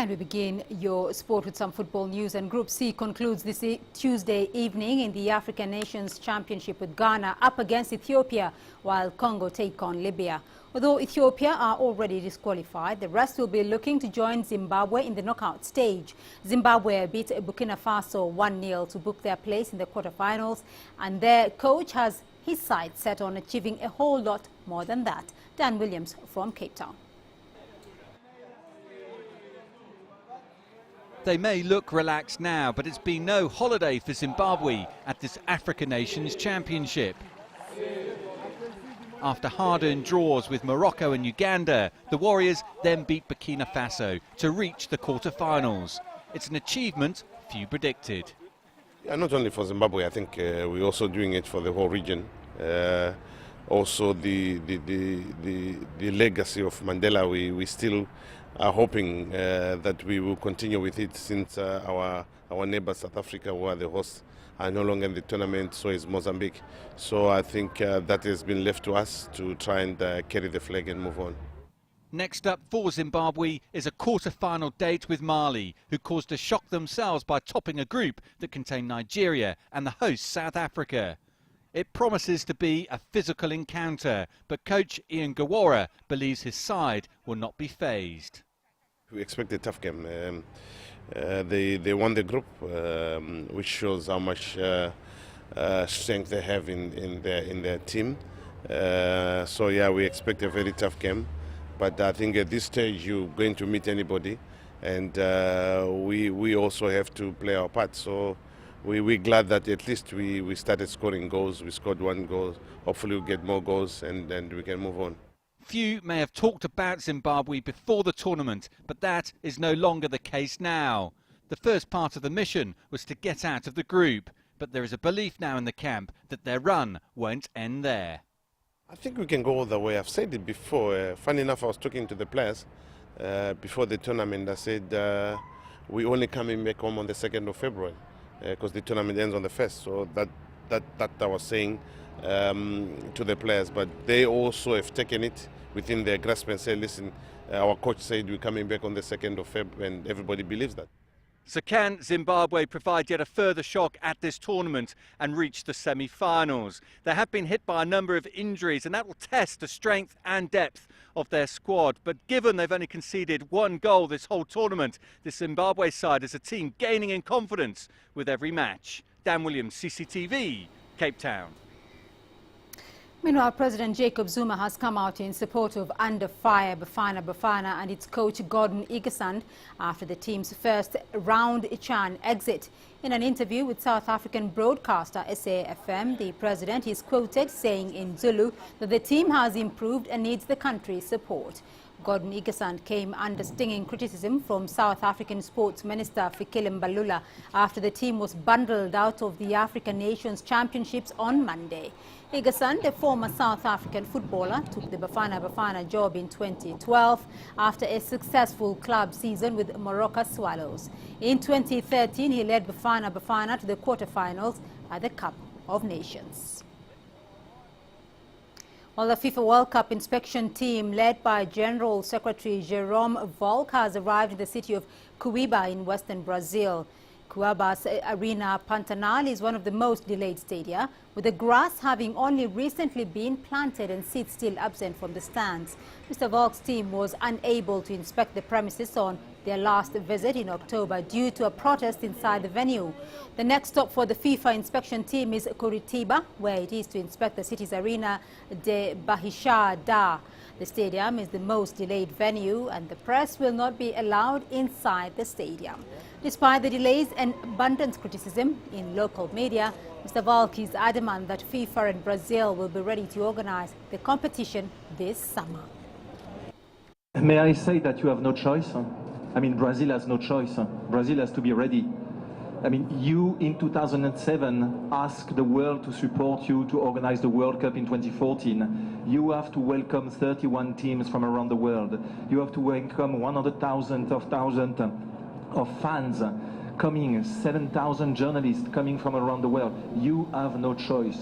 And we begin your sport with some football news. And Group C concludes this Tuesday evening in the African Nations Championship with Ghana up against Ethiopia, while Congo take on Libya. Although Ethiopia are already disqualified, the rest will be looking to join Zimbabwe in the knockout stage. Zimbabwe beat Burkina Faso 1-0 to book their place in the quarterfinals, and their coach has his sights set on achieving a whole lot more than that. Dan Williams from Cape Town. They may look relaxed now, but it's been no holiday for Zimbabwe at this African Nations Championship. After hard-earned draws with Morocco and Uganda, the Warriors then beat Burkina Faso to reach the quarter-finals. It's an achievement few predicted. Yeah, not only for Zimbabwe, I think we're also doing it for the whole region. Also the legacy of Mandela, we still are hoping that we will continue with it, since our neighbor South Africa, who are the hosts, are no longer in the tournament, so is Mozambique. So I think that has been left to us to try and carry the flag and move on. Next up for Zimbabwe is a quarter-final date with Mali, who caused a shock themselves by topping a group that contained Nigeria and the host South Africa. It promises to be a physical encounter, but coach Ian Gawara believes his side will not be fazed. We expect a tough game. They won the group, which shows how much strength they have in their team. So yeah, we expect a very tough game. But I think at this stage you're going to meet anybody, and we also have to play our part. So we're glad that at least we started scoring goals. We scored 1 goal. Hopefully we'll get more goals and we can move on. Few may have talked about Zimbabwe before the tournament, but that is no longer the case now. The first part of the mission was to get out of the group, but there is a belief now in the camp that their run won't end there. I think we can go all the way. I've said it before. Funny enough, I was talking to the players before the tournament. I said we're only coming back home on the 2nd of February. Because the tournament ends on the 1st, so that I was saying to the players, but they also have taken it within their grasp and said, listen, our coach said we're coming back on the 2nd of February, and everybody believes that. So can Zimbabwe provide yet a further shock at this tournament and reach the semi-finals? They have been hit by a number of injuries, and that will test the strength and depth of their squad. But given they've only conceded 1 goal this whole tournament, the Zimbabwe side is a team gaining in confidence with every match. Dan Williams, CCTV, Cape Town. Meanwhile, President Jacob Zuma has come out in support of Under Fire Bafana and its coach Gordon Igesand after the team's first round CHAN exit. In an interview with South African broadcaster SAFM, the president is quoted saying in Zulu that the team has improved and needs the country's support. Gordon Igesand came under stinging criticism from South African Sports Minister Fikile Mbalula after the team was bundled out of the African Nations Championships on Monday. Igesand, a former South African footballer, took the Bafana job in 2012 after a successful club season with Morocco Swallows. In 2013, he led Bafana to the quarterfinals at the Cup of Nations. Well, the FIFA World Cup inspection team, led by General Secretary Jerome Volk, has arrived in the city of Cuiabá in western Brazil. Cuiabá's Arena Pantanal is one of the most delayed stadia, with the grass having only recently been planted and seats still absent from the stands. Mr. Volk's team was unable to inspect the premises on their last visit in October due to a protest inside the venue. The next stop for the FIFA inspection team is Curitiba, where it is to inspect the city's Arena de Baixada. The stadium is the most delayed venue, and the press will not be allowed inside the stadium. Despite the delays and abundant criticism in local media, Mr. Volk is adamant that FIFA and Brazil will be ready to organize the competition this summer. May I say that you have no choice? I mean, Brazil has no choice. Brazil has to be ready. I mean, you in 2007 asked the world to support you to organize the World Cup in 2014. You have to welcome 31 teams from around the world. You have to welcome 100,000 of fans coming, 7,000 journalists coming from around the world. You have no choice.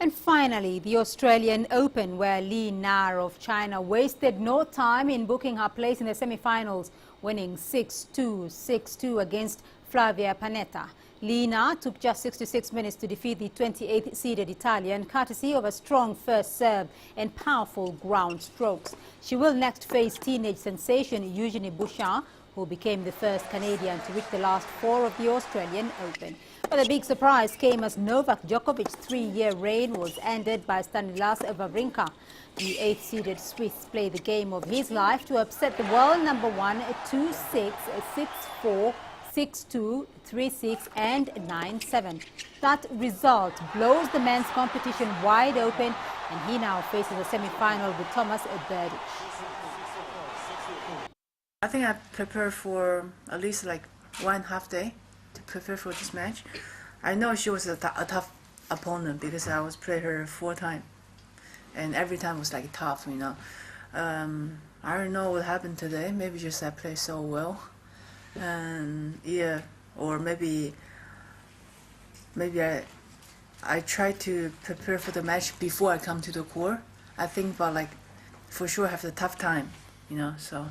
And finally, the Australian Open, where Li Na of China wasted no time in booking her place in the semi-finals, winning 6-2, 6-2 against Flavia Pannetta. Li Na took just 66 minutes to defeat the 28th-seeded Italian, courtesy of a strong first serve and powerful ground strokes. She will next face teenage sensation Eugenie Bouchard, who became the first Canadian to reach the last four of the Australian Open. But the big surprise came as Novak Djokovic's three-year reign was ended by Stanislas Wawrinka. The 8th-seeded Swiss played the game of his life to upset the world number one 2-6, 6-4, 6-2, 3-6 and 9-7. That result blows the men's competition wide open, and he now faces a semi-final with Thomas Berdych. I think I prepared for at least like 1.5 days to prepare for this match. I know she was a tough opponent because I was played her 4 times, and every time was like tough, you know. I don't know what happened today. Maybe just I played so well, and yeah, or maybe I try to prepare for the match before I come to the court. I think about like for sure I have the tough time, you know. So.